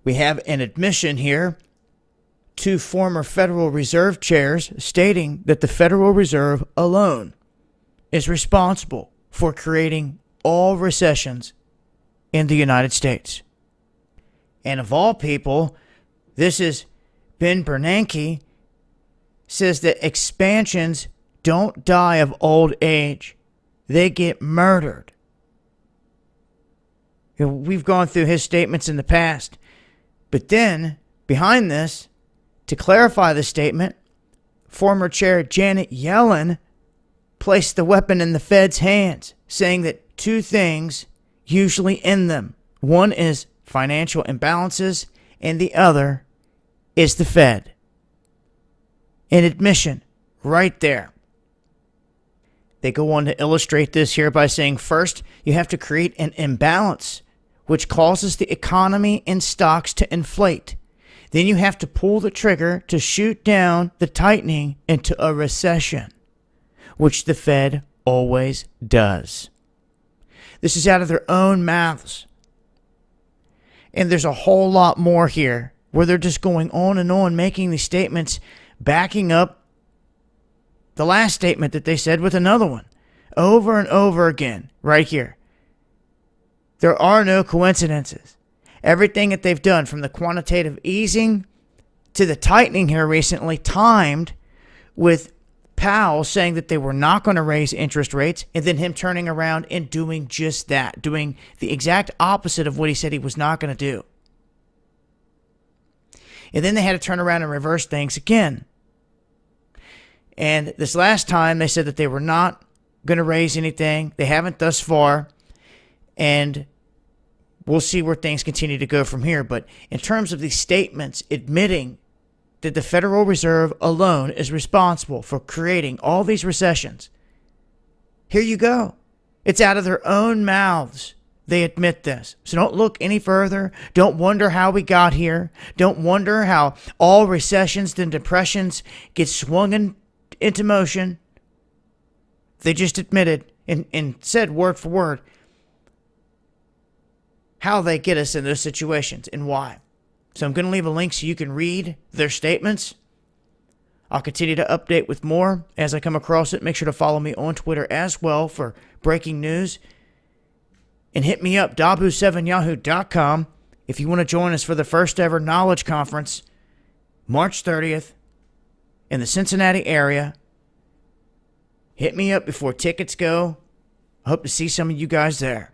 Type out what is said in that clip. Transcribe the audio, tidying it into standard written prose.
We have an admission here. Two former Federal Reserve chairs stating that the Federal Reserve alone is responsible for creating all recessions in the United States. And of all people, this is Ben Bernanke, says that expansions don't die of old age. They get murdered. We've gone through his statements in the past. But then, behind this, to clarify the statement, former Chair Janet Yellen placed the weapon in the Fed's hands, saying that two things usually end them. One is financial imbalances, and the other is the Fed. An admission right there. They go on to illustrate this here by saying, first, you have to create an imbalance, which causes the economy and stocks to inflate. Then you have to pull the trigger to shoot down the tightening into a recession, which the Fed always does. This is out of their own mouths. And there's a whole lot more here where they're just going on and on making these statements, backing up the last statement that they said with another one over and over again right here. There are no coincidences. Everything that they've done from the quantitative easing to the tightening here recently timed with Powell saying that they were not going to raise interest rates and then him turning around and doing just that, doing the exact opposite of what he said he was not going to do. And then they had to turn around and reverse things again. And this last time they said that they were not going to raise anything. They haven't thus far. And we'll see where things continue to go from here. But in terms of these statements admitting that the Federal Reserve alone is responsible for creating all these recessions, here you go. It's out of their own mouths. They admit this. So don't look any further. Don't wonder how we got here. Don't wonder how all recessions and depressions get swung into motion. They just admitted and said word for word how they get us in those situations and why. So I'm going to leave a link so you can read their statements. I'll continue to update with more as I come across it. Make sure to follow me on Twitter as well for breaking news. And hit me up, dabu7yahoo.com, if you want to join us for the first ever Knowledge Conference, March 30th, in the Cincinnati area. Hit me up before tickets go. I hope to see some of you guys there.